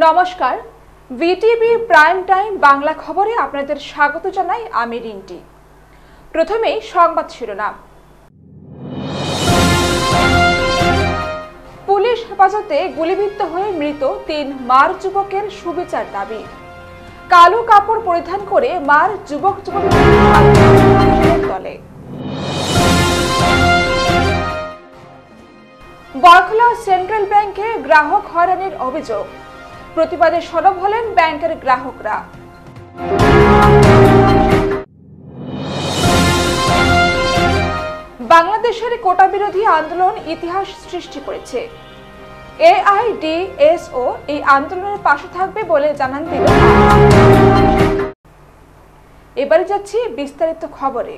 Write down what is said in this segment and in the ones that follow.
নমস্কার, VTV prime time Bangla খবরে আপনাদের স্বাগত জানাই আমি রিন্টি। প্রথমেই সংবাদ শিরোনাম। পুলিশ হেফাজতে গুলিবিদ্ধ হয়ে মৃত ৩ মার যুবকের সুবিচার দাবি। কালো কাপড় পরিধান করে মার যুবক যুবতীদের দলে। বরখলা সেন্ট্রাল ব্যাংকে গ্রাহক হয়রানির অভিযোগ, প্রতিবাদে সরব হলেন ব্যাংকের গ্রাহকরা। বাংলাদেশের কোটা বিরোধী আন্দোলন ইতিহাস সৃষ্টি করেছে। এআইডিএসও এই আন্দোলনের পাশে থাকবে বলে জানান তিনি। এবারে যাচ্ছি বিস্তারিত খবরে।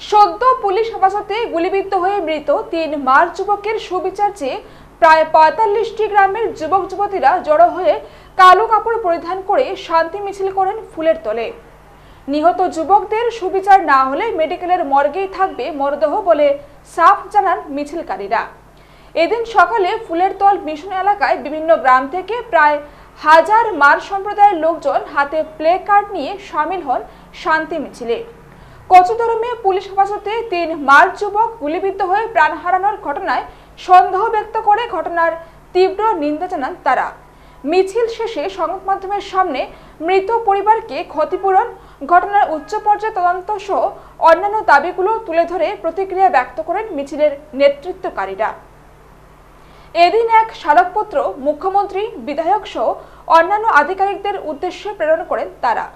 সদ্য পুলিশ হেফাজতে গুলিবিদ্ধ হয়ে মৃত ৩ মার যুবকের সুবিচার চেয়ে প্রায় ৪৫টি গ্রামের যুবক যুবতীরা জড়ো হয়ে কালো কাপড় পরিধান করে শান্তি মিছিল করেন ফুলের তলে। নিহত যুবকদের সুবিচার না হলে মেডিকেলের মর্গেই থাকবে মরদেহ বলে সাফ জানান মিছিলকারীরা। এদিন সকালে ফুলের তল মিশন এলাকায় বিভিন্ন গ্রাম থেকে প্রায় ১০০০ মার সম্প্রদায়ের লোকজন হাতে প্লে কার্ড নিয়ে সামিল হন শান্তি মিছিলে। কচুদরমে পুলিশ হেফাজতে ৩ মার যুবক গুলিবিদ্ধ হয়ে প্রাণ হারানোর ঘটনায় সন্দেহ ব্যক্ত করে ঘটনার তীব্র নিন্দা জানান তারা। মিছিল শেষে সংবাদ মাধ্যমের সামনে মৃত পরিবারকে ক্ষতিপূরণ, ঘটনার উচ্চ পর্যায়ে তদন্ত সহ অন্যান্য দাবিগুলো তুলে ধরে প্রতিক্রিয়া ব্যক্ত করেন মিছিলের নেতৃত্বকারীরা। এদিন এক স্মারকপত্র মুখ্যমন্ত্রী, বিধায়ক সহ অন্যান্য আধিকারিকদের উদ্দেশ্যে প্রেরণ করেন তারা।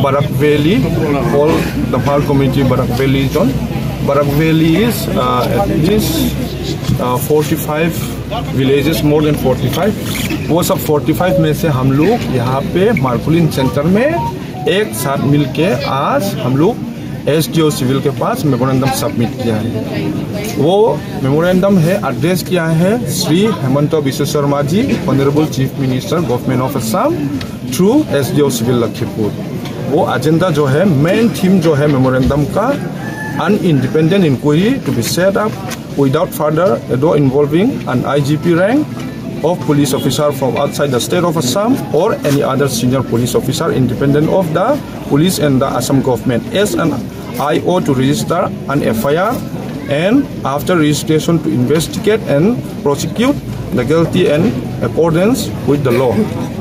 Barak Valley, all the Bhar community Barak Valley zone. Barak Valley is at least 45 villages, more than 45. वो सब 45 में से हम लोग यहाँ पे मार्कुलिन सेंटर में एक साथ मिलके आज हम लोग एसडीओ सिविल के पास मेमोरेंडम सबमिट किया है। वो मेमोरेंडम है एड्रेस किया है Shri Hemant Biswa Sharma ji, honourable chief minister government of Assam, through SDO civil Lakhimpur. वो एजेंडा जो है, मेन थीम जो है मेमोरेंडम का, an independent inquiry to be set up without further ado involving an IGP rank of police officer from outside the state of Assam or any other senior police officer independent of the police and the Assam government as an IO to register an FIR and after registration to investigate and prosecute the guilty in accordance with the law.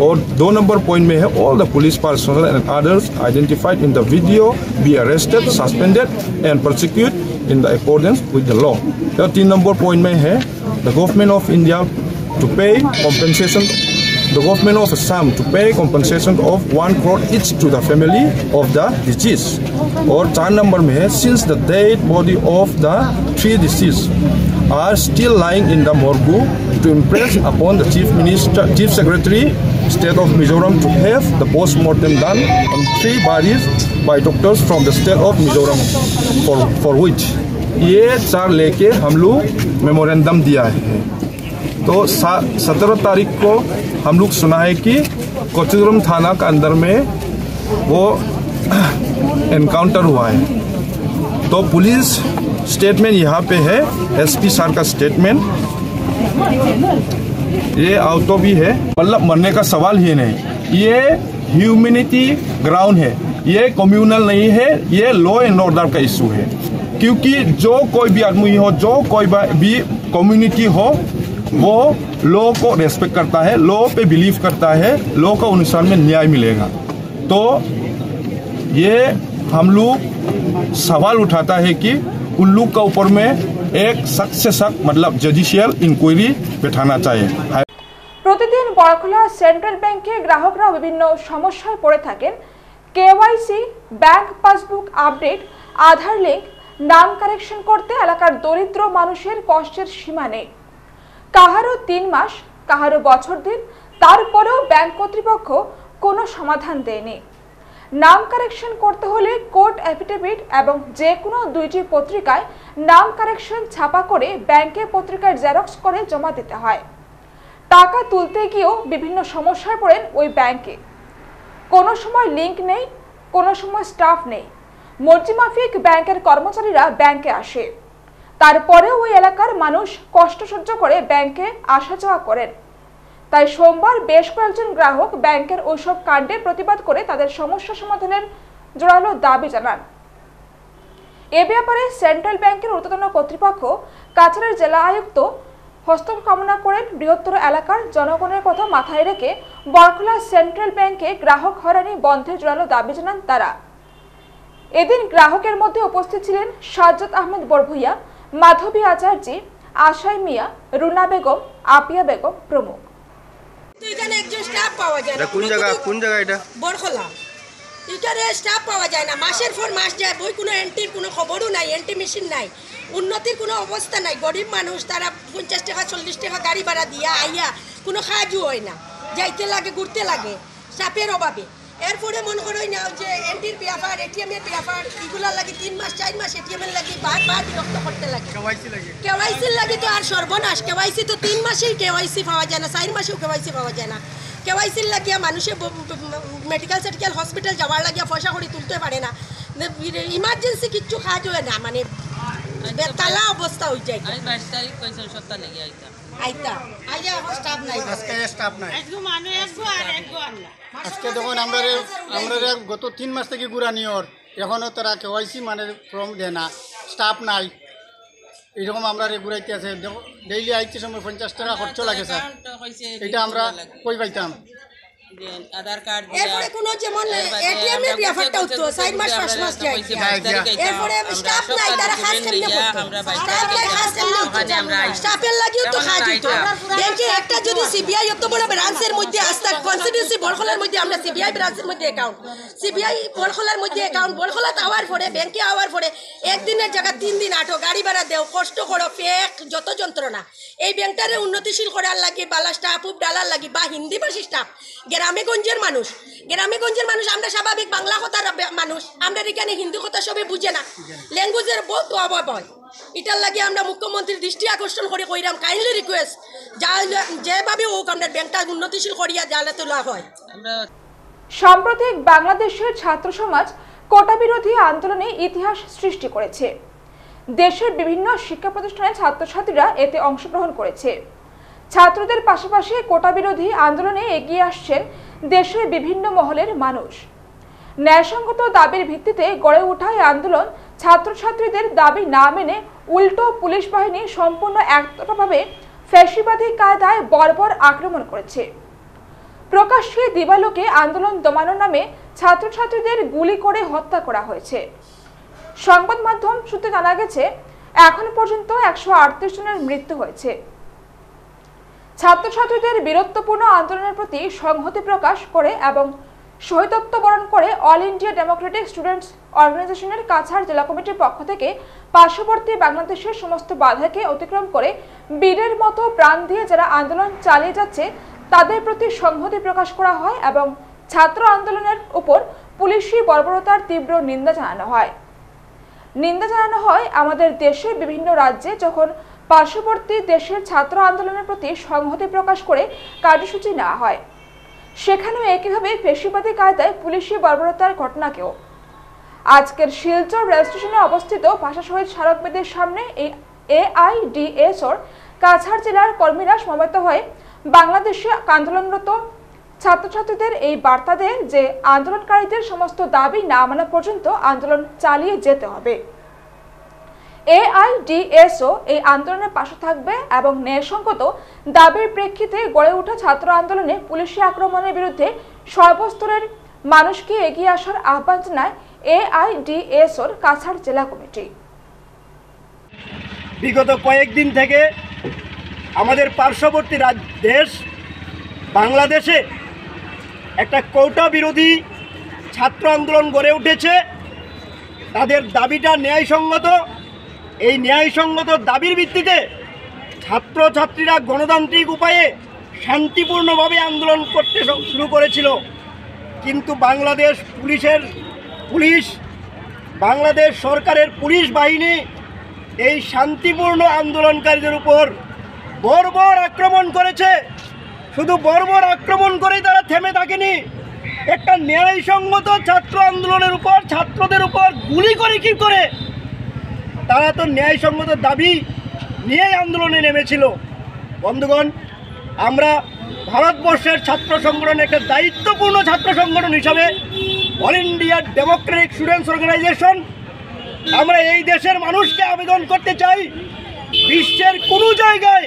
और 2 number point में है all the police personnel and others identified in the video be arrested, suspended and prosecuted in the accordance with the law. 3 number point में है the government of India to pay compensation, the government of Assam to pay compensation of 1 crore each to the family of the deceased. और 4 number में है since the dead body of the 3 deceased are still lying in the morgue to impress upon the chief secretary state of Mizoram to have the post-mortem done on 3 bodies by doctors from the state of Mizoram for which ये 4 लेके हम लोग memorandum दिया है। तो 17 तारीख को हम लोग सुना है कि कोचीदुरम थाना के अंदर में वो एनकाउंटर हुआ है। तो पुलिस स्टेटमेंट यहाँ पे है, एसपी सर का स्टेटमेंट, ये आउटो भी है, मतलब मरने का सवाल ही नहीं। ये ह्यूमैनिटी ग्राउंड है, ये कम्युनल नहीं है, ये लॉ एंड ऑर्डर का इशू है। क्योंकि जो कोई भी आदमी हो, जो कोई भी कम्युनिटी हो, वो लॉ को रेस्पेक्ट करता है, लॉ पे बिलीव करता है, लॉ का अनुसार में न्याय मिलेगा। तो ये हम लोग सवाल उठाता है कि उन लोग का ऊपर में एक सख्त से सख्त मतलब जुडिशियल इंक्वायरी बैठाना चाहिए। প্রতিদিন বরখলা সেন্ট্রাল ব্যাংকে গ্রাহকরা বিভিন্ন সমস্যায় পড়ে থাকেন। কেওয়াইসি, ব্যাংক পাসবুক আপডেট, আধার লিঙ্ক, নাম কারেকশন করতে এলাকার দরিদ্র মানুষের কষ্টের সীমা নেই। কাহারও 3 মাস, কাহারও বছর দিন, তারপরেও ব্যাংক কর্তৃপক্ষ কোনো সমাধান দেয়নি। নাম কারেকশন করতে হলে কোর্ট অ্যাফিডেভিট এবং যে কোনো 2টি পত্রিকায় নাম কারেকশন ছাপা করে ব্যাংকে পত্রিকার জেরক্স করে জমা দিতে হয়। টাকা তুলতে গিয়েও বিভিন্ন সমস্যায় পড়েন ওই ব্যাংকে। কোনো সময় লিঙ্ক নেই, কোনো সময় স্টাফ নেই। মর্জি মাফিক ব্যাংকের কর্মচারীরা ব্যাংকে আসে, তারপরেও ওই এলাকার মানুষ কষ্ট সহ্য করে ব্যাংকে আসা যাওয়া করেন। তাই সোমবার বেশ কয়েকজন গ্রাহক ব্যাংকের ওইসব কাণ্ডের প্রতিবাদ করে তাদের সমস্যা সমাধানের জোরালো দাবি জানান। এ ব্যাপারে সেন্ট্রাল ব্যাংকের ঊর্ধ্বতন কর্তৃপক্ষ কাছাড়ের জেলা আয়ুক্ত হস্তক্ষেপ কামনা করেন। বৃহত্তর এলাকার জনগণের কথা মাথায় রেখে বরখলা সেন্ট্রাল ব্যাংকে গ্রাহক হয়রানি বন্ধের জোরালো দাবি জানান তারা। এদিন গ্রাহকের মধ্যে উপস্থিত ছিলেন সাজ্জাদ আহমেদ বরভূইয়া, মাধবী আচার্য, আশাই মিয়া, রুনা বেগম, আপিয়া বেগম প্রমুখ। এখানে একজন স্টাফ পাওয়া যায় না। কোন জায়গা এটা? বরখলা। এখানে স্টাফ পাওয়া যায় না, মাসের পর মাস যায়, বই কোনো এন্ট্রির কোনো খবরও নাই, এন্ট্রি মেশিন নাই, উন্নতির কোনো অবস্থা নাই। গরিব মানুষ, তারা 50 টাকা 40 টাকা গাড়ি ভাড়া দিয়া আইয়া কোনো কাজও হয় না, যাইতে লাগে ঘুরতে লাগে স্টাফের অভাবে। এরপরে মনে করোই না যে এন্ট্রির ব্যাপার, এটিএমের ব্যাপার, এগুলার লাগে 3 মাস 4 মাস এটিএমের লাগে বারবার বিরক্ত করতে লাগে। কেওয়াইসির লাগে তো আর সর্বনাশ। কেওয়াইসি তো 3 মাসেই কেওয়াইসি পাওয়া যায় না, 4 মাসেও কেওয়াইসি পাওয়া যায় না। কেওয়াইসির লাগিয়া মানুষে মেডিকেল সেটিক্যাল হসপিটাল যাওয়ার লাগিয়া পয়সা করে তুলতে পারে না, ইমার্জেন্সি কিচ্ছু কাজ হয় না, মানে বেতালা অবস্থা হয়ে যায়। আজকে যখন আমরা গত 3 মাস থেকে গুড়া নিয়র, এখনও তারা কেওয়াইসি মানে ফর্ম দেয় না, স্টাফ নাই, এইরকম আমরা ঘুরাইতে আছে। ডেইলি আইতে সময় 50 টাকা খরচ লাগে স্যার, এটা আমরা কই পাইতাম। আধার কার্ড এরপরে কোনো যেমন এটিএম এর ব্যাপারটা হতো 4 মাস 5 মাস যায়, এরপরে স্টাফ নাই, তারা কাজ কেমনে করতো? স্টাফের লাগিও তো কাজ হতো। ব্যাংকে একটা যদি সিবিআই এত বড় ব্রাঞ্চের মধ্যে আস্তা কনস্টিটিউন্সি বরখলার মধ্যে আমরা সিবিআই ব্রাঞ্চের মধ্যে অ্যাকাউন্ট, সিবিআই বরখলার মধ্যে অ্যাকাউন্ট, বরখলাতে আওয়ার পরে ব্যাংকে আওয়ার পরে একদিনের জায়গা 3 দিন আটো, গাড়ি ভাড়া দেও, কষ্ট করো, ফেক যত যন্ত্রণা। এই ব্যাংকটারে উন্নতিশীল করার লাগে বালা স্টাফ উপ ডালার লাগে বা হিন্দি ভাষী স্টাফ। গ্রামেগঞ্জের মানুষ আমরা স্বাভাবিক বাংলা কথার মানুষ, আমরা এখানে হিন্দি কথা সবে বুঝে না, ল্যাঙ্গুয়েজের বহুত অভাব হয়। এটার লাগে আমরা মুখ্যমন্ত্রীর দৃষ্টি আকর্ষণ করে কইরাম, কাইন্ডলি রিকোয়েস্ট যেভাবে হোক আমরা ব্যাংকটা উন্নতিশীল করিয়া জালে তোলা হয়। সাম্প্রতিক বাংলাদেশের ছাত্র সমাজ কোটা বিরোধী আন্দোলনে ইতিহাস সৃষ্টি করেছে। দেশের বিভিন্ন শিক্ষা প্রতিষ্ঠানের ছাত্রছাত্রীরা এতে অংশগ্রহণ করেছে। ছাত্রদের পাশাপাশি কোটা বিরোধী আন্দোলনে এগিয়ে আসছেন দেশের বিভিন্ন মহলের মানুষ। ন্যায়সঙ্গত দাবির ভিত্তিতে গড়ে ওঠা এই আন্দোলন ছাত্রছাত্রীদের দাবি না মেনে উল্টো পুলিশ বাহিনী সম্পূর্ণ একতরফাভাবে ফ্যাসিবাদী কায়দায় বর্বর আক্রমণ করেছে। প্রকাশ্যে দিবালোকে আন্দোলন দমানোর নামে ছাত্রছাত্রীদের গুলি করে হত্যা করা হয়েছে। সংবাদ মাধ্যম সূত্রে জানা গেছে, এখন পর্যন্ত 138 জনের মৃত্যু হয়েছে। ছাত্রছাত্রীদের বীরত্বপূর্ণ আন্দোলনের প্রতি সংহতি প্রকাশ করে এবং শহীদত্ব বরণ করে অল ইন্ডিয়া ডেমোক্রেটিক স্টুডেন্টস অর্গানাইজেশনের কাছাড় জেলা কমিটির পক্ষ থেকে পার্শ্ববর্তী বাংলাদেশের সমস্ত বাধাকে অতিক্রম করে বীরের মতো প্রাণ দিয়ে যারা আন্দোলন চালিয়ে যাচ্ছে তাদের প্রতি সংহতি প্রকাশ করা হয় এবং ছাত্র আন্দোলনের উপর পুলিশি বর্বরতার তীব্র নিন্দা জানানো হয়। আমাদের দেশের বিভিন্ন রাজ্যে যখন পার্শ্ববর্তী দেশের ছাত্র আন্দোলনের প্রতি সংহতি প্রকাশ করে কার্যসূচি নেওয়া হয়, সেখানেও একইভাবে ফ্যাসিবাদী কায়দায় পুলিশি বর্বরতার ঘটনাকেও। আজকের শিলচর রেল স্টেশনে অবস্থিত ভাষা শহীদ স্মারক বেদির সামনে এই AIDSOর কাছাড় জেলার কর্মীরা সমবেত হয়ে বাংলাদেশে আন্দোলনরত ছাত্রছাত্রীদের এই বার্তা দেন যে আন্দোলনকারীদের সমস্ত দাবি না মানা পর্যন্ত আন্দোলন চালিয়ে যেতে হবে। AIDSO এই আন্দোলনের পাশে থাকবে এবং ন্যায়সঙ্গত দাবির প্রেক্ষিতে গড়ে ওঠা ছাত্র আন্দোলনে পুলিশি আক্রমণের বিরুদ্ধে সর্বস্তরের মানুষকে এগিয়ে আসার আহ্বান জানায় AIDSOর কাছাড় জেলা কমিটি। বিগত কয়েকদিন থেকে আমাদের পার্শ্ববর্তী দেশ বাংলাদেশে একটা কোটা বিরোধী ছাত্র আন্দোলন গড়ে উঠেছে। তাদের দাবিটা ন্যায়সঙ্গত। এই ন্যায়সঙ্গত দাবির ভিত্তিতে ছাত্রছাত্রীরা গণতান্ত্রিক উপায়ে শান্তিপূর্ণভাবে আন্দোলন করতে শুরু করেছিল, কিন্তু বাংলাদেশ সরকারের পুলিশ বাহিনী এই শান্তিপূর্ণ আন্দোলনকারীদের উপর বর্বর আক্রমণ করেছে। শুধু বর্বর আক্রমণ করেই তারা থেমে থাকেনি, একটা ন্যায়সঙ্গত ছাত্র আন্দোলনের উপর ছাত্রদের উপর গুলি করে কি করে তারা তো ন্যায়সঙ্গত দাবি নিয়েই আন্দোলনে নেমেছিল। বন্ধুগণ, আমরা ভারতবর্ষের ছাত্র সংগঠন একটা দায়িত্বপূর্ণ ছাত্র সংগঠন হিসাবে All India Democratic Students Organisation আমরা এই দেশের মানুষকে আবেদন করতে চাই, বিশ্বের কোনো জায়গায়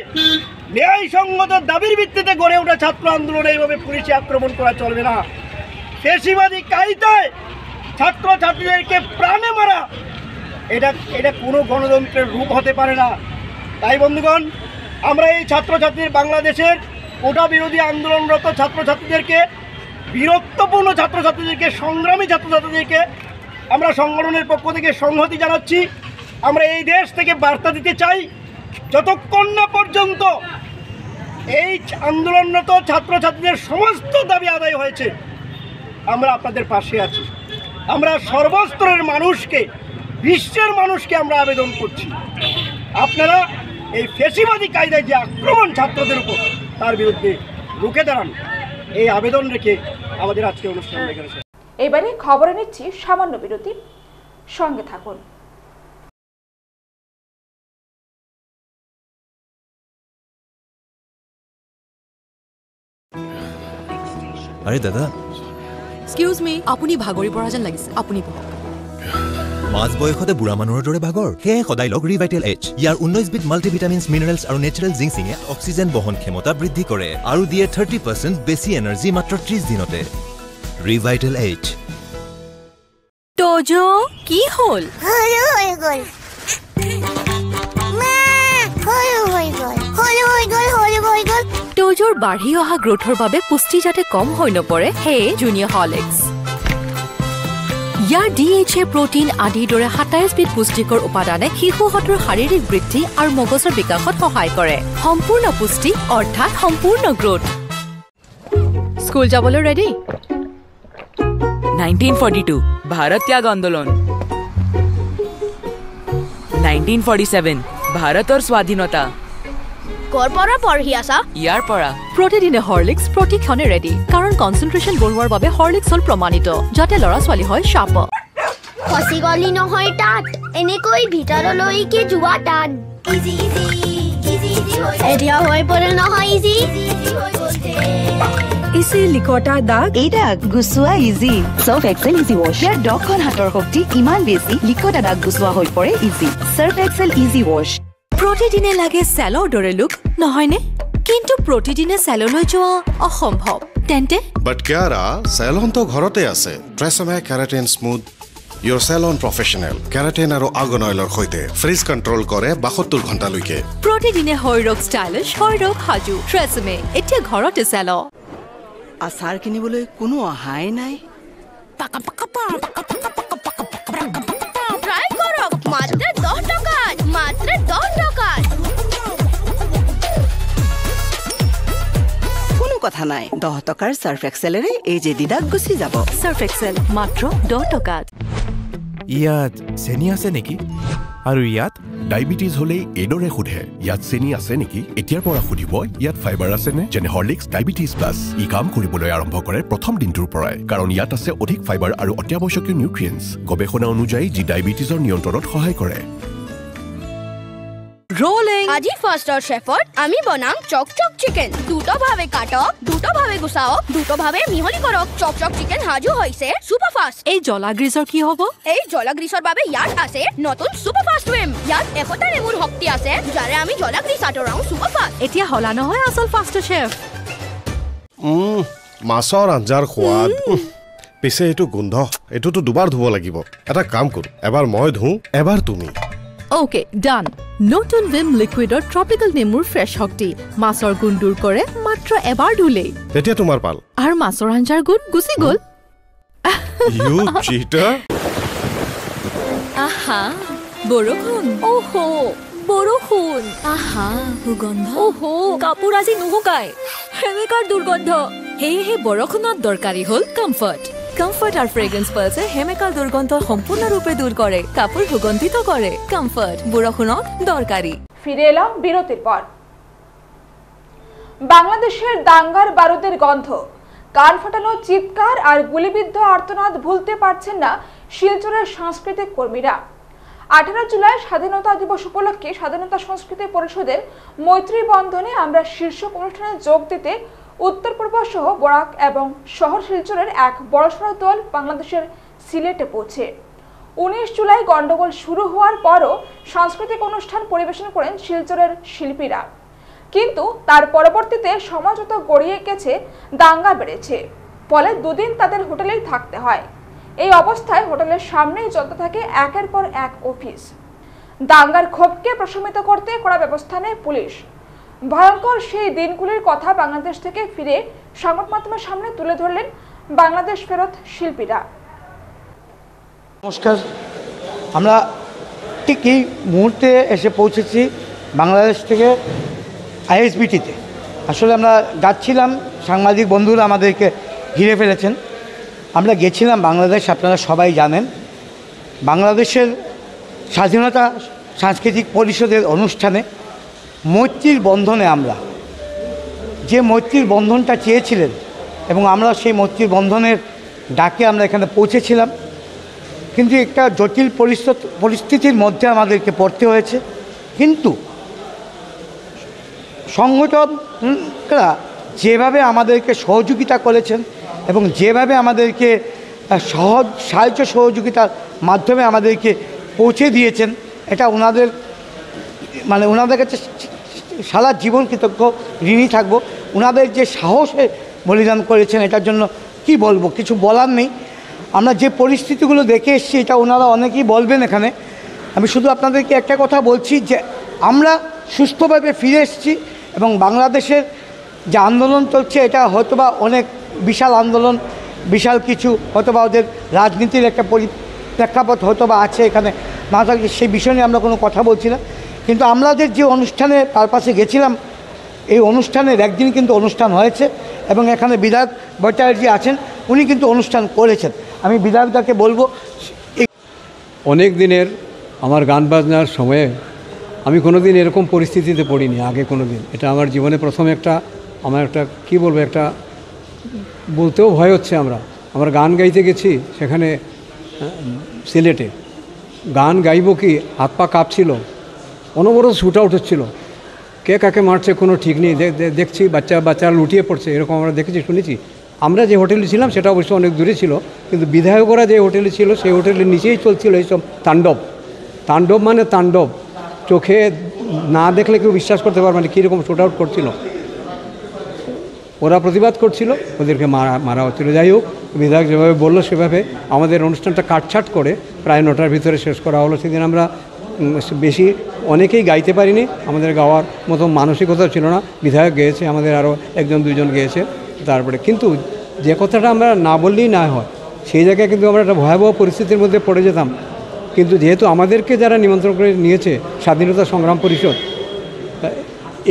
ন্যায়সঙ্গত দাবির ভিত্তিতে গড়ে ওঠা ছাত্র আন্দোলনে এইভাবে পুলিশে আক্রমণ করা চলবে না। ফ্যাসিবাদী কায়দায় ছাত্রছাত্রীদেরকে প্রাণে মারা এটা কোনো গণতন্ত্রের রূপ হতে পারে না। তাই বন্ধুগণ, আমরা এই ছাত্রছাত্রীর বাংলাদেশের কোটা বিরোধী আন্দোলনরত ছাত্রছাত্রীদেরকে, বীরত্বপূর্ণ ছাত্রছাত্রীদেরকে, সংগ্রামী ছাত্রছাত্রীদেরকে আমরা সংগঠনের পক্ষ থেকে সংহতি জানাচ্ছি। আমরা এই দেশ থেকে বার্তা দিতে চাই, যতক্ষণ না পর্যন্ত এই আন্দোলনরত ছাত্রছাত্রীদের সমস্ত দাবি আদায় হয়েছে আমরা আপনাদের পাশে আছি। আমরা সর্বস্তরের মানুষকে, বিশ্বের মানুষকে আমরা আবেদন করছি, আপনারা এই ফ্যাসিবাদী কায়দায় যে আক্রমণ ছাত্রদের উপর তার বিরুদ্ধে রুখে দাঁড়ান। এই আবেদন রেখে আমাদের আজকে অনুষ্ঠান এখানে শেষ। এবারে খবরে নিচ্ছি সামান্য বিরতি, সঙ্গে থাকুন। আরে দাদা, এক্সকিউজ মি, আপুনি ভাগৰি পৰা যেন লাগিছে, আপুনি বহক। মাছ বয়সতে বুঢ়া মানুহৰ দৰে ভাগৰ? সেয়ে সদায় লগ ৰিভাইটেল এইচ। ইয়াৰ 19বিধ মাল্টিভিটামিনছ, মিনাৰেলছ আৰু নেচাৰেল জিংচিঙে অক্সিজেন বহন ক্ষমতা বৃদ্ধি কৰে আৰু দিয়ে 30% বেছি এনাৰ্জি মাত্ৰ 30 দিনতে। ৰিভাইটেল এইচ। তোজো কি হ'ল? তোজোৰ বাঢ়ি অহা গ্ৰোথৰ বাবে পুষ্টি যাতে কম হৈ নপৰে, সেয়ে জুনিয়ৰ হৰলিক্স। ইয়াৰ DHA, প্ৰটিন আদিৰ দৰে 27 বিধ পুষ্টিকৰ উপাদানে শিশুহঁতৰ শাৰীৰিক বৃদ্ধি আৰু মগজৰ বিকাশত সহায় কৰে। সম্পূৰ্ণ পুষ্টি অৰ্থাৎ সম্পূৰ্ণ গ্ৰোথ। স্কুল যাবলৈ ৰেডি? 1942 भारत त्याग आंदोलन, 1947 भारतर स्वाधीनता। কৰ পৰা পঢ়ি আছা? ইয়াৰ পৰা। প্ৰতিদিনে হৰলিক্স প্ৰতিক্ষণে ৰেডি, কাৰণ কনচেন্ট্ৰেশ্যন বঢ়োৱাৰ বাবে হৰলিক্স হ'ল প্ৰমাণিত, যাতে ল'ৰা ছোৱালী হয় শাৰ্প। ফচি গলি নহয় তাত, এনেকৈ ভিতৰলৈকে যোৱা টান। এতিয়া হৈ পৰে নহয় ইজি। ইজি লিকটা দাগ, এই দাগ গুচোৱা easy. Surf Excel easy wash. ইয়াৰ 10খন হাতৰ শক্তি ইমান বেছি, লিকটা দাগ গুচোৱা হৈ পৰে easy. Surf Excel easy wash. প্ৰতিদিনে লাগে চেলৰ দৰে লুক, নহয়নে? কিন্তু প্ৰতিদিনে চেললৈ যোৱা অসম্ভৱ। তেন্তে বাট কিয়াৰা, চেলন তো ঘৰতে আছে। ট্ৰেছমে কেৰাটিন স্মুথ, ইয়ৰ চেলন প্ৰফেশ্যনেল। কেৰাটিন আৰু আৰ্গন অইলৰ সৈতে ফ্ৰিজ কণ্ট্ৰল কৰে 72 ঘণ্টালৈকে। প্ৰতিদিনে শৰীৰক ষ্টাইলিছ, শৰীৰক সাজু। ট্ৰেছমে এতিয়া ঘৰতে চেল। আচাৰ কিনিবলৈ কোনো অহাই নাই। ট্ৰাই কৰক, মাত্ৰ 10 টকাত, মাত্ৰ 10 টকাত। কোনো কথা নাই, 10 টকাৰ সাৰ্ফ এক্সেলেৰে এই যে দিদাক গুচি যাব। সাৰ্ফ এক্সেল মাত্ৰ 10 টকাত। ইয়াত চেনি আছে নেকি? আৰু ইয়াত ডায়েবেটিছ হলে এইদৰে সোধে, ইয়াত চেনি আছে নেকি? এতিয়াৰ পৰা সুধিব ইয়াত ফাইবাৰ আছে নে? যেনে হৰলিক্স ডায়েবেটিছ প্লাছ। ই কাম কৰিবলৈ আৰম্ভ কৰে প্ৰথম দিনটোৰ পৰাই, কাৰণ ইয়াত আছে অধিক ফাইবাৰ আৰু অত্যাৱশ্যকীয় নিউট্ৰিয়েণ্টছ, গৱেষণা অনুযায়ী যি ডায়েবেটিছৰ নিয়ন্ত্ৰণত সহায় কৰে। রোলিং। আজি ফাৰ্ষ্টৰ শেফত আমি বনাম চক চক চিকেন। দ্ৰুতভাৱে কাটক, দ্ৰুতভাৱে গুচাওক, দ্ৰুতভাৱে মিহলি কৰক। চক চক চিকেন সাজু হৈছে সুপাৰ ফাষ্ট। এই জ্বলা গ্ৰীজৰ কি হ'ব? এই জ্বলা গ্ৰীজৰ বাবে ইয়াত আছে নতুন সুপাৰ ফাষ্ট ৱিম। ইয়াত 100টা নেমুৰ শক্তি আছে, যাৰে আমি জ্বলা গ্ৰীজ আঁতৰাও সুপাৰ ফাষ্ট। এতিয়া হলা নহয় আচল ফাষ্ট শেফ। মাছৰ আঞ্জাৰ সোৱাদ। পিছে এইটো গোন্ধ, এইটোতো দুবাৰ ধুব লাগিব। এটা কাম কৰো, এবাৰ মই ধুওঁ, এবাৰ তুমি। ওকে, ডান। নতুন ভিম লিকুইডৰ ট্ৰপিকেল নেমুৰ ফ্ৰেছ শক্তি মাছৰ গুণ দূৰ কৰে মাত্ৰ এবাৰ ধুলেই। এতিয়া তোমাৰ পাল। আৰু মাছৰ আঞ্জাৰ গুণ গুচি গ'ল। You seater. আহা, বৰষুণ। ওহো, বৰষুণ। আহা, সুগন্ধ। ওহো, কাপোৰ আজি নুশুকাই। হেমেকাৰ দুৰ্গন্ধ। সেয়েহে বৰষুণত দৰকাৰী হ'ল কমফৰ্ট। কমফৰ্ট আৰু ফ্ৰেগ্ৰেন্স পাৰ্লছে হেমেকাৰ দুৰ্গন্ধ সম্পূৰ্ণৰূপে দূৰ কৰে, কাপোৰ সুগন্ধিত কৰে। কমফৰ্ট বৰষুণত দৰকাৰী। ফিরে এলাম বিরতির পর। বাংলাদেশের দাঙ্গার বারুদের গন্ধ, কান ফাটানো চিৎকার আর গুলিবিদ্ধ আর্তনাদ ভুলতে পারছেন না শিলচরের সাংস্কৃতিক কর্মীরা। 18 জুলাই স্বাধীনতা দিবস উপলক্ষে স্বাধীনতা সংস্কৃতি পরিষদের মৈত্রী বন্ধনে আমরা শীর্ষক অনুষ্ঠানে যোগ দিতে উত্তর পূর্ব সহ বরাক এবং শহর শিলচরের এক বড়সড় দল বাংলাদেশের সিলেটে পৌঁছে 19 জুলাই গন্ডগোল শুরু হওয়ার পরও সাংস্কৃতিক অনুষ্ঠান পরিবেশন করেন শিলচরের শিল্পীরা, কিন্তু তার পরবর্তীতে সময় যত গড়িয়ে গেছে দাঙ্গা বেড়েছে, ফলে দুদিন তাদের হোটেলেই থাকতে হয়। এই অবস্থায় হোটেলের সামনেই চলতে থাকে একের পর এক অফিস। দাঙ্গার ক্ষোভকে প্রশমিত করতে করা ব্যবস্থা নেয় পুলিশ। ভয়ঙ্কর সেই দিনগুলির কথা বাংলাদেশ থেকে ফিরে সংবাদ মাধ্যমের সামনে তুলে ধরলেন বাংলাদেশ ফেরত শিল্পীরা। নমস্কার, আমরা ঠিক এই মুহূর্তে এসে পৌঁছেছি বাংলাদেশ থেকে আইএসবিটিতে। আসলে আমরা যাচ্ছিলাম, সাংবাদিক বন্ধুরা আমাদেরকে ঘিরে ফেলেছেন। আমরা গেছিলাম বাংলাদেশ, আপনারা সবাই জানেন, বাংলাদেশের স্বাধীনতা সাংস্কৃতিক পরিষদের অনুষ্ঠানে মৈত্রীর বন্ধনে আমরা যে মৈত্রীর বন্ধনটা চেয়েছিলেন এবং আমরা সেই মৈত্রীর বন্ধনের ডাকে আমরা এখানে পৌঁছেছিলাম, কিন্তু একটা জটিল পরিস্থিতির মধ্যে আমাদেরকে পড়তে হয়েছে। কিন্তু সংগঠনরা যেভাবে আমাদেরকে সহযোগিতা করেছেন এবং যেভাবে আমাদেরকে সাহায্য সহযোগিতার মাধ্যমে আমাদেরকে পৌঁছে দিয়েছেন, এটা ওনাদের কাছে সারা জীবন কৃতজ্ঞ ঋণী থাকবো। ওনাদের যে সাহসে বলিদান করেছেন, এটার জন্য কি বলবো, কিছু বলার নেই। আমরা যে পরিস্থিতিগুলো দেখে এসেছি, এটা ওনারা অনেকেই বলবেন এখানে। আমি শুধু আপনাদেরকে একটা কথা বলছি যে আমরা সুস্থভাবে ফিরে এসেছি এবং বাংলাদেশের যে আন্দোলন চলছে, এটা হয়তোবা অনেক বিশাল আন্দোলন, বিশাল কিছু হয়তোবা ওদের রাজনীতির একটা প্রেক্ষাপট হয়তোবা আছে এখানে, না থাকলে সেই বিষয় নিয়ে আমরা কোনো কথা বলছি না। কিন্তু আমাদের যে অনুষ্ঠানে পারপাসে গেছিলাম, এই অনুষ্ঠানের একদিন কিন্তু অনুষ্ঠান হয়েছে এবং এখানে বিধায়ক ভট্টাচার্য আছেন, উনি কিন্তু অনুষ্ঠান করেছেন। আমি বিধায়কদাকে বলবো, অনেক দিনের আমার গান বাজনার সময়ে আমি কোনো দিন এরকম পরিস্থিতিতে পড়িনি আগে কোনো দিন। এটা আমার জীবনে প্রথম আমার একটা কী বলবো, একটা বলতেও ভয় হচ্ছে। আমরা গান গাইতে গেছি সেখানে সিলেটে, গান গাইব কি হাত পা কাঁপছিল, অনবরত শ্যুট আউট হচ্ছিল, কে কাকে মারছে কোনো ঠিক নেই। দেখছি বাচ্চারা লুটিয়ে পড়ছে, এরকম আমরা দেখেছি, শুনেছি। আমরা যে হোটেলে ছিলাম সেটা অবশ্য অনেক দূরে ছিল, কিন্তু বিধায়করা যে হোটেলে ছিল সেই হোটেলের নিচেই চলছিল এইসব তাণ্ডব মানে তাণ্ডব। চোখে না দেখলে কেউ বিশ্বাস করতে পারবে না কীরকম শ্যুট আউট করছিল। ওরা প্রতিবাদ করছিল, ওদেরকে মারা হচ্ছিল। যাই হোক, বিধায়ক যেভাবে বললো সেভাবে আমাদের অনুষ্ঠানটা কাটছাট করে প্রায় 9টার ভিতরে শেষ করা হলো। সেদিন আমরা বেশি অনেকেই গাইতে পারিনি, আমাদের গাওয়ার মতো মানসিকতা ছিল না। বিধায়ক গেয়েছে, আমাদের আরও 1-2জন গেয়েছে। তারপরে কিন্তু যে কথাটা আমরা না বললেই না হয়, সেই জায়গায় কিন্তু আমরা একটা ভয়াবহ পরিস্থিতির মধ্যে পড়ে যেতাম। কিন্তু যেহেতু আমাদেরকে যারা নিমন্ত্রণ করে নিয়েছে স্বাধীনতা সংগ্রাম পরিষদ,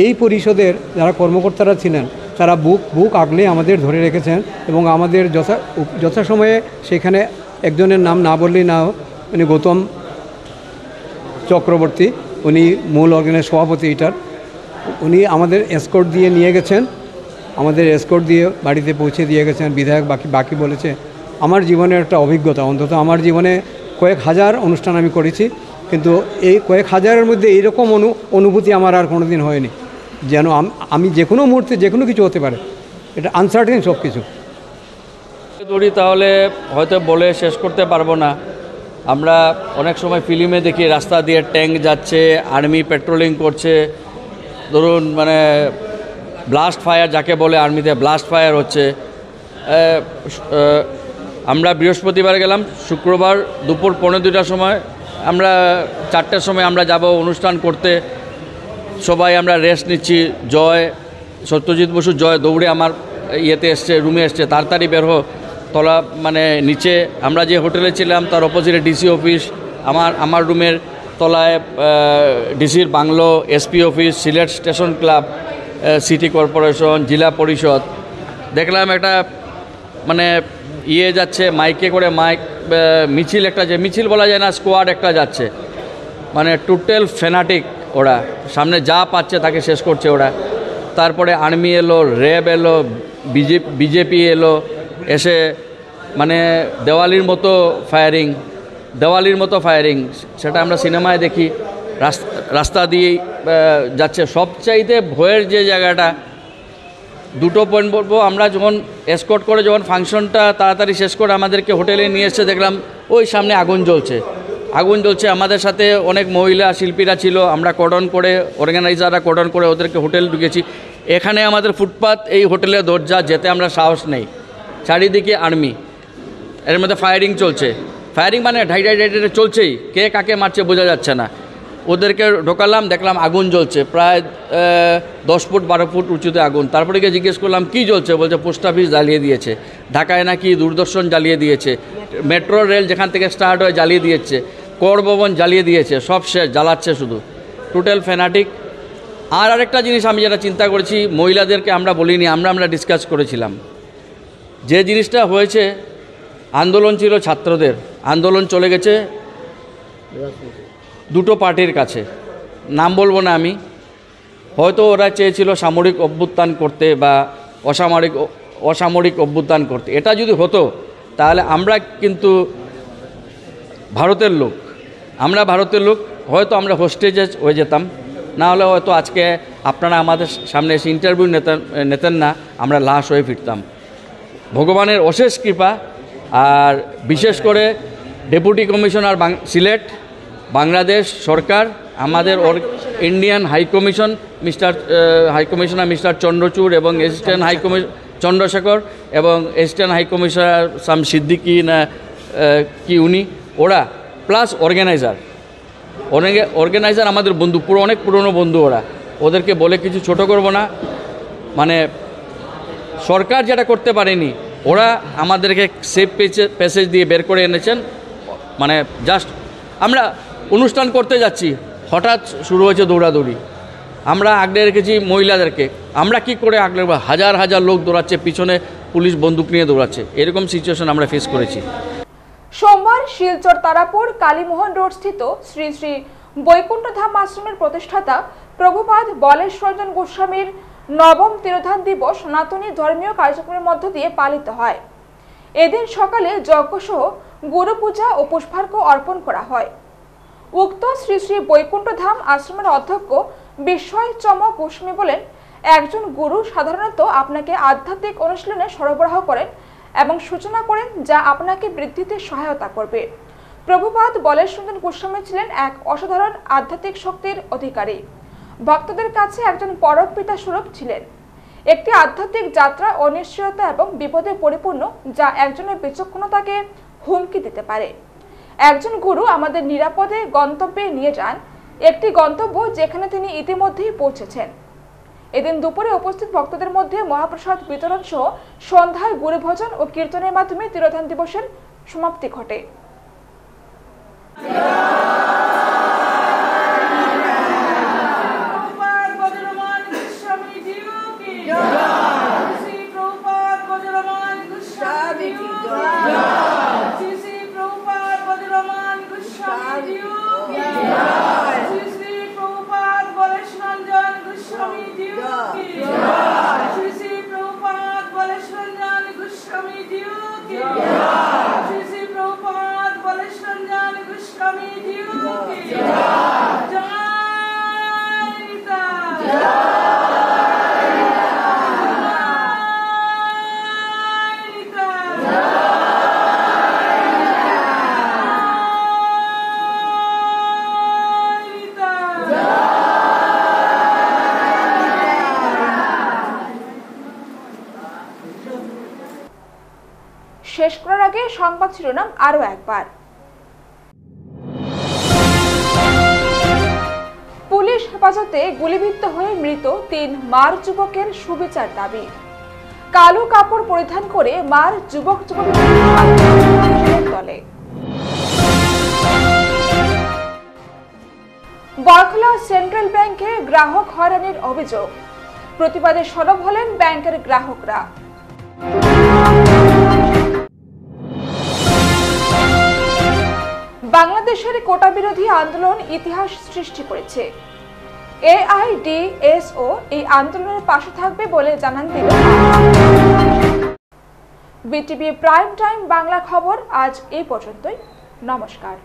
এই পরিষদের যারা কর্মকর্তারা ছিলেন, তারা বুক আগলে আমাদের ধরে রেখেছেন এবং আমাদের যথাসময়ে সেখানে একজনের নাম না বললেই না, উনি গৌতম চক্রবর্তী, উনি মূল অর্গানের সভাপতি। এটার উনি আমাদের এসকর্ট দিয়ে নিয়ে গেছেন, আমাদের এসকর্ট দিয়ে বাড়িতে পৌঁছে দিয়ে গেছেন। বিধায়ক বাকি বলেছে, আমার জীবনের একটা অভিজ্ঞতা, অন্তত আমার জীবনে কয়েক হাজার অনুষ্ঠান আমি করেছি, কিন্তু এই কয়েক হাজারের মধ্যে এইরকম অনুভূতি আমার আর কোনো দিন হয়নি। যেন আমি যে কোনো মুহূর্তে যে কোনো কিছু হতে পারে, এটা আনসার্টেন সব কিছু। দৌড়ি তাহলে হয়তো বলে শেষ করতে পারবো না। আমরা অনেক সময় ফিল্মে দেখি রাস্তা দিয়ে ট্যাঙ্ক যাচ্ছে, আর্মি পেট্রোলিং করছে, ধরুন মানে ব্লাস্ট ফায়ার যাকে বলে, আর্মিতে ব্লাস্ট ফায়ার হচ্ছে। আমরা বৃহস্পতিবার গেলাম, শুক্রবার দুপুর 1:45টার সময়, আমরা 4টার সময় আমরা যাব অনুষ্ঠান করতে। সবাই আমরা রেস্ট নিচ্ছি। সত্যজিৎ বসু জয় দৌড়ে আমার ইয়েতে এসছে, রুমে এসছে, তাড়াতাড়ি বের হো, তলা মানে নিচে আমরা যে হোটেলে ছিলাম তার অপোজিটে ডিসি অফিস, আমার রুমের তলায় ডিসির bungalow, SP office, Sylhet station club, city corporation, জেলা পরিষদ। দেখলাম একটা মানে যাচ্ছে মাইকে করে, মিছিল একটা, যে মিছিল বলা যায় না, স্কোয়াড একটা যাচ্ছে, মানে টোটাল ফ্যানাটিক। ওরা সামনে যা পাচ্ছে তাকে শেষ করছে ওরা। তারপরে আর্মি এলো, র্যাব এলো, বিজেপি এলো, এসে মানে দেওয়ালির মতো ফায়ারিং। দেওয়ালির মতো ফায়ারিং, সেটা আমরা সিনেমায় দেখি, রাস্তা দিয়ে যাচ্ছে। সবচাইতে ভয়ের যে জায়গাটা, দুটো পয়েন্ট বলবো, আমরা যখন এসকর্ট করে যখন ফাংশনটা তাড়াতাড়ি শেষ করে আমাদেরকে হোটেলে নিয়ে এসে দেখলাম ওই সামনে আগুন জ্বলছে। আমাদের সাথে অনেক মহিলা শিল্পীরা ছিল, আমরা কর্ডন করে, অর্গানাইজাররা কর্ডন করে ওদেরকে হোটেল ঢুকেছি। এখানে আমাদের ফুটপাত, এই হোটেলের দরজা, যেতে আমরা সাহস নেই, চারিদিকে আর্মি, এর মধ্যে ফায়ারিং চলছে। ফায়ারিং মানে ঢাই চলছেই, কে কাকে মারছে বোঝা যাচ্ছে না। ওদেরকে ঢোকালাম, দেখলাম আগুন জ্বলছে, প্রায় 10 ফুট 12 ফুট উঁচুতে আগুন। তারপরে গিয়ে জিজ্ঞেস করলাম কী জ্বলছে, বলছে পোস্ট অফিস জ্বালিয়ে দিয়েছে, ঢাকায় নাকি দূরদর্শন জ্বালিয়ে দিয়েছে, মেট্রো রেল যেখান থেকে স্টার্ট হয় জ্বালিয়ে দিয়েছে, কর ভবন জ্বালিয়ে দিয়েছে, সব শেষ, জ্বালাচ্ছে শুধু, টোটাল ফ্যানাটিক। আর আরেকটা জিনিস আমি যেটা চিন্তা করেছি, মহিলাদেরকে আমরা বলিনি, আমরা ডিসকাস করেছিলাম, যে জিনিসটা হয়েছে, আন্দোলন ছিল ছাত্রদের, আন্দোলন চলে গেছে দুটো পার্টির কাছে, নাম বলবো না আমি, হয়তো ওরা চেয়েছিল সামরিক অভ্যুত্থান করতে বা অসামরিক অভ্যুত্থান করতে। এটা যদি হতো তাহলে আমরা কিন্তু ভারতের লোক, হয়তো আমরা হোস্টেজে হয়ে যেতাম, না হলে হয়তো আজকে আপনারা আমাদের সামনে এসে ইন্টারভিউ নিতেন না, আমরা লাশ হয়ে ফিরতাম। ভগবানের অশেষ কৃপা, আর বিশেষ করে ডেপুটি কমিশনার সিলেট, বাংলাদেশ সরকার, আমাদের ইন্ডিয়ান হাইকমিশনার মিস্টার চন্দ্রচূড় এবং অ্যাসিস্ট্যান্ট চন্দ্রশেখর এবং অ্যাসিস্ট্যান্ট হাইকমিশনার সাম সিদ্দিকি না কি উনি, ওরা প্লাস অর্গানাইজার আমাদের বন্ধু, অনেক পুরনো বন্ধু ওরা, ওদেরকে বলে কিছু ছোট করব না, মানে সরকার যেটা করতে পারেনি ওরা আমাদেরকে সেফ প্যাসেজ দিয়ে বের করে এনেছেন। মানে জাস্ট আমরা অনুষ্ঠান করতে যাচ্ছি, হঠাৎ শুরু হয়েছে দৌড়াদৌড়ি। আমরা আগলে রেখেছি মহিলাদেরকে, আমরা কি করে আগলে, হাজার হাজার লোক দৌড়াচ্ছে, পিছনে পুলিশ বন্দুক নিয়ে দৌড়াচ্ছে, এরকম সিচুয়েশন আমরা ফেস করেছি। সোমবার শিলচর তারাপুর কালীমোহন রোড স্থিত শ্রী শ্রী বৈকুণ্ঠ ধাম আশ্রমের প্রতিষ্ঠাতা প্রভুপাদ বলেশ্বর রঞ্জন গোস্বামীর নবম তিরোধান দিবস সনাতনী ধর্মীয় কার্যক্রমের মধ্য দিয়ে পালিত হয়। এদিন সকালে যজ্ঞসহ গুরু পূজা ও পুষ্পার্ঘ্য অর্পণ করা হয়। উক্ত শ্রী শ্রী বৈকুণ্ঠ ধাম আশ্রমের অধ্যক্ষ বিস্ময় চমক গোস্বামী বলেন, একজন গুরু সাধারণত আপনাকে আধ্যাত্মিক অনুশীলনে সরবরাহ করেন এবং সূচনা করেন যা আপনাকে বৃদ্ধিতে সহায়তা করবে। প্রভুপাদ বলেশ্বর রঞ্জন গোস্বামী ছিলেন এক অসাধারণ আধ্যাত্মিক শক্তির অধিকারী, ভক্তদের কাছে একজন পরমপিতা স্বরূপ ছিলেন। একটি আধ্যাত্মিক যাত্রা অনিশ্চয়তা এবং বিপদে পরিপূর্ণ, যা একজনের বিচক্ষণতাকে হুমকি দিতে পারে। একজন গুরু আমাদের নিরাপদে গন্তব্যে নিয়ে যান, একটি গন্তব্য যেখানে তিনি ইতিমধ্যেই পৌঁছেছেন। এদিন দুপুরে উপস্থিত ভক্তদের মধ্যে মহাপ্রসাদ বিতরণ সহ সন্ধ্যায় গুরুভজন ও কীর্তনের মাধ্যমে তিরোধান দিবসের সমাপ্তি ঘটে। শেষ করার আগে সংবাদ শিরোনাম আরো একবার। পুলিশ হেফাজতে গুলিবিদ্ধ হয়ে মৃত 3 মার যুবকের সুবিচার দাবি। কালো কাপড় পরিধান করে মার যুবক যুবতীদের দলে। বরখলা সেন্ট্রাল ব্যাংকে গ্রাহক হয়রানির অভিযোগ, প্রতিবাদে সরব হলেন ব্যাংকের গ্রাহকরা। বাংলাদেশের কোটা বিরোধী আন্দোলন ইতিহাস সৃষ্টি করেছে। এআইডিএসও এই আন্দোলনের পাশে থাকবে বলে জানান দিল। বিটিভি প্রাইম টাইম বাংলা খবর আজ এই পর্যন্তই। নমস্কার।